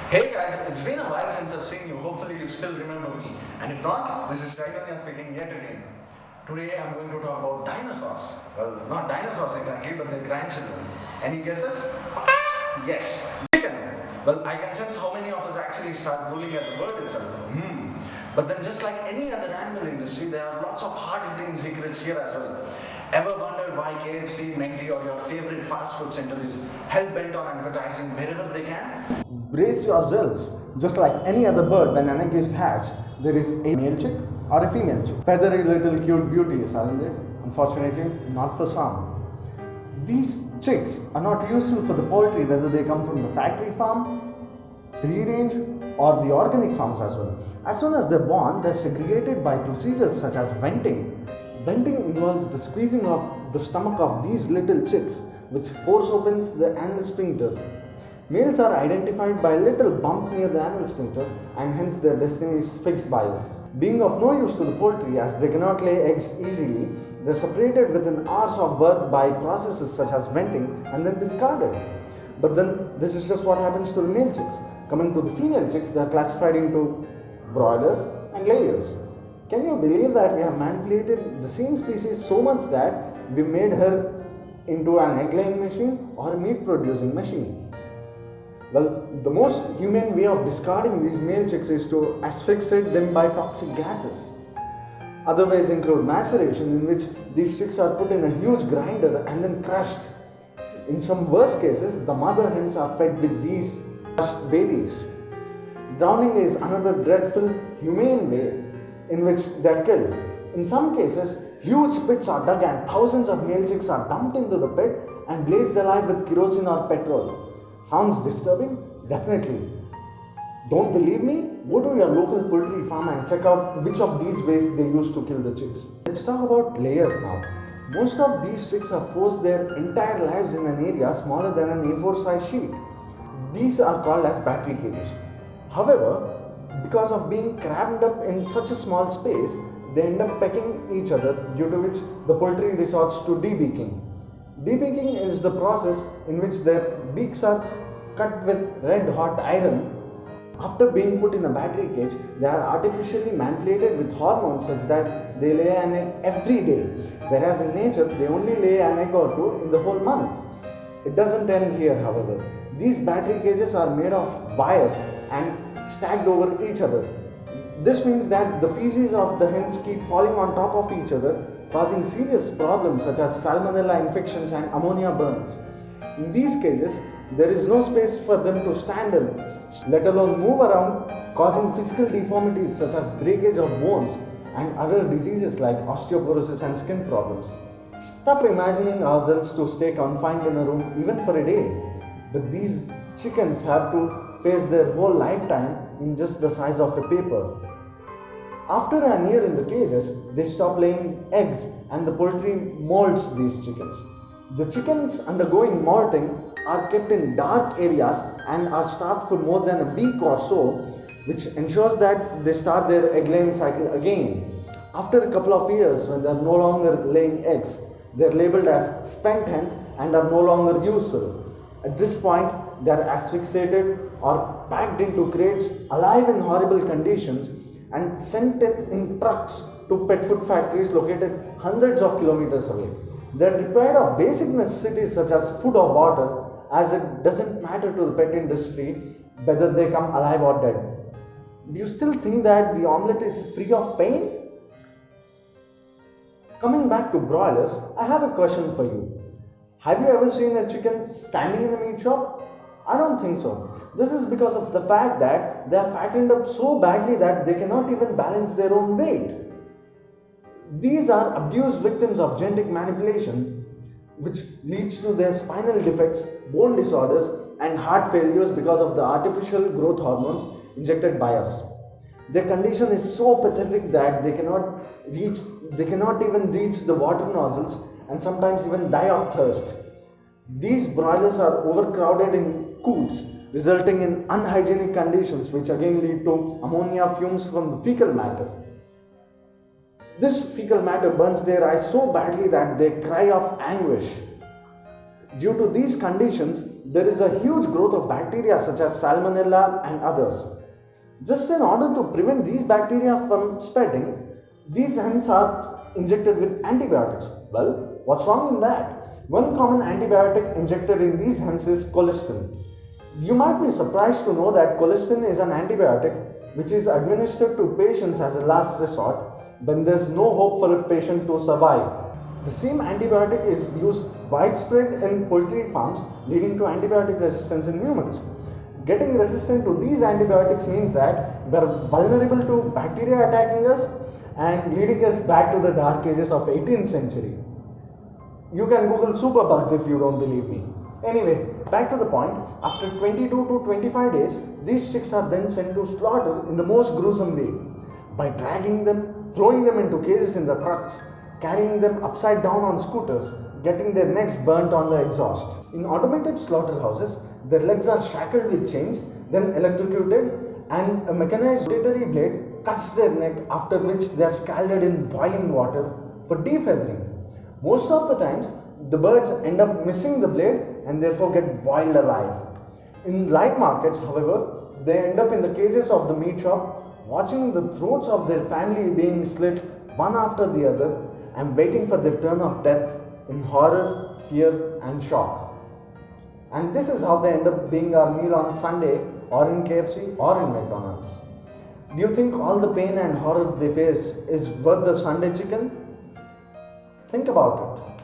Hey guys, it's been a while since I've seen you. Hopefully you still remember me. And if not, this is Sidelined speaking yet again. Today I'm going to talk about dinosaurs. Well, not dinosaurs exactly, but their grandchildren. Any guesses? Yes, chicken. Well, I can sense how many of us actually start ruling at the word itself. But then just like any other animal industry, there are lots of hard-hitting secrets here as well. Ever wondered why KFC, McD or your favorite fast food center is hell-bent on advertising wherever they can? Brace yourselves. Just like any other bird, when an egg is hatched, there is a male chick or a female chick. Feathery little cute beauties, aren't they? Unfortunately, not for some. These chicks are not useful for the poultry, whether they come from the factory farm, free range, or the organic farms as well. As soon as they're born, they're segregated by procedures such as venting. Venting involves the squeezing of the stomach of these little chicks, which force opens the anal sphincter. Males are identified by a little bump near the anal sphincter, and hence their destiny is fixed by us. Being of no use to the poultry as they cannot lay eggs easily, they are separated within hours of birth by processes such as venting and then discarded. But then this is just what happens to the male chicks. Coming to the female chicks, they are classified into broilers and layers. Can you believe that we have manipulated the same species so much that we made her into an egg laying machine or a meat producing machine? Well, the most humane way of discarding these male chicks is to asphyxiate them by toxic gases. Other ways include maceration, in which these chicks are put in a huge grinder and then crushed. In some worst cases, the mother hens are fed with these crushed babies. Drowning is another dreadful, humane way in which they are killed. In some cases, huge pits are dug and thousands of male chicks are dumped into the pit and blazed alive with kerosene or petrol. Sounds disturbing? Definitely. Don't believe me? Go to your local poultry farm and check out which of these ways they use to kill the chicks. Let's talk about layers now. Most of these chicks are forced their entire lives in an area smaller than an A4 size sheet. These are called as battery cages. However, because of being crammed up in such a small space, they end up pecking each other, due to which the poultry resorts to debeaking. Debeaking is the process in which their beaks are cut with red hot iron. After being put in a battery cage, they are artificially manipulated with hormones such that they lay an egg every day, whereas in nature they only lay an egg or two in the whole month. It doesn't end here, however. These battery cages are made of wire and stacked over each other. This means that the feces of the hens keep falling on top of each other, causing serious problems such as salmonella infections and ammonia burns. In these cases, there is no space for them to stand in, let alone move around, causing physical deformities such as breakage of bones and other diseases like osteoporosis and skin problems. It's tough imagining ourselves to stay confined in a room even for a day, but these chickens have to face their whole lifetime in just the size of a paper. After an year in the cages, they stop laying eggs and the poultry molts these chickens. The chickens undergoing molting are kept in dark areas and are starved for more than a week or so, which ensures that they start their egg laying cycle again. After a couple of years, when they are no longer laying eggs, they are labeled as spent hens and are no longer useful. At this point, they are asphyxiated or packed into crates, alive in horrible conditions, and sent in trucks to pet food factories located hundreds of kilometers away. They are deprived of basic necessities such as food or water, as it doesn't matter to the pet industry whether they come alive or dead. Do you still think that the omelette is free of pain? Coming back to broilers, I have a question for you. Have you ever seen a chicken standing in a meat shop? I don't think so. This is because of the fact that they are fattened up so badly that they cannot even balance their own weight. These are abused victims of genetic manipulation, which leads to their spinal defects, bone disorders, and heart failures because of the artificial growth hormones injected by us. Their condition is so pathetic that they cannot even reach the water nozzles and sometimes even die of thirst. These broilers are overcrowded in coops, resulting in unhygienic conditions which again lead to ammonia fumes from the fecal matter. This fecal matter burns their eyes so badly that they cry of anguish. Due to these conditions, there is a huge growth of bacteria such as salmonella and others. Just in order to prevent these bacteria from spreading, these hens are injected with antibiotics. Well, what's wrong in that? One common antibiotic injected in these hens is colistin. You might be surprised to know that colistin is an antibiotic which is administered to patients as a last resort when there's no hope for a patient to survive. The same antibiotic is used widespread in poultry farms, leading to antibiotic resistance in humans. Getting resistant to these antibiotics means that we are vulnerable to bacteria attacking us and leading us back to the dark ages of 18th century. You can Google superbugs if you don't believe me. Anyway, back to the point. After 22 to 25 days, these chicks are then sent to slaughter in the most gruesome way by dragging them, throwing them into cages in the trucks, carrying them upside down on scooters, getting their necks burnt on the exhaust. In automated slaughterhouses, their legs are shackled with chains, then electrocuted, and a mechanized rotary blade cuts their neck, after which they are scalded in boiling water for defeathering. Most of the times, the birds end up missing the blade and therefore get boiled alive. In live markets, however, they end up in the cages of the meat shop, watching the throats of their family being slit one after the other and waiting for their turn of death in horror, fear, and shock. And this is how they end up being our meal on Sunday, or in KFC, or in McDonald's. Do you think all the pain and horror they face is worth the Sunday chicken? Think about it.